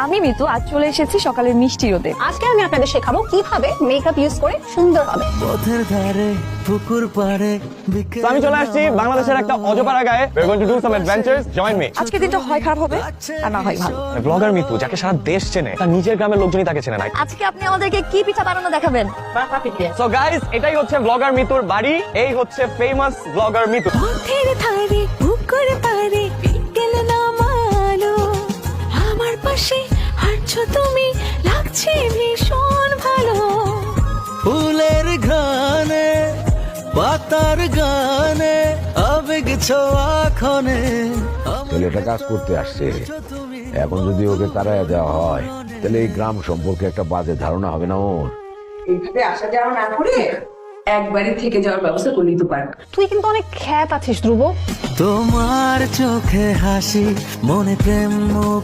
আমি মিতু, আজ চলে এসেছি সকালের মিষ্টি রোদে। আজকে আমি আপনাদের শেখাবো কিভাবে মেকআপ ইউজ করে সুন্দর হবে। পথের ধারে পুকুর পাড়ে তো আমি চলে আসছি বাংলাদেশের একটা অজপাড়া গায়ে। We are going to do some adventures. Join me. আজকে দিনটা হয় খারাপ হবে আর না হয় ভালো। ব্লগার মিতু, যাকে সারা দেশ চেনে, তার নিজের গ্রামের লোকজনই তাকে চেনে না। আজকে আপনি আমাদেরকে কি পিঠা বানানো দেখাবেন? সো গাইস, এটাই হচ্ছে ব্লগার মিতুর বাড়ি। এই হচ্ছে ফেমাস ব্লগার মিতু। পথের ধারে পুকুর পাড়ে বিকেল নামালো, আমার পাশে হাঁটছো তুমি, লাগছে ভীষণ ভালো। ফুলের ঘ্রাণে পাতার গানে আবেগ ছোঁয়া ক্ষণে ছেলেটা কাজ করতে আসছে, এখন যদি ওকে তাড়াইয়া দেওয়া হয় তাহলে এই গ্রাম সম্পর্কে একটা বাজে ধারণা হবে না ওর? এইভাবে আসা যাওয়া না করে একবারই থেকে যাওয়ার ব্যবস্থা করলেই তো পারবে। তুই কিন্তু অনেক খ্যাত আছিস ধ্রুব। তোমার চোখে হাসি, মনে প্রেম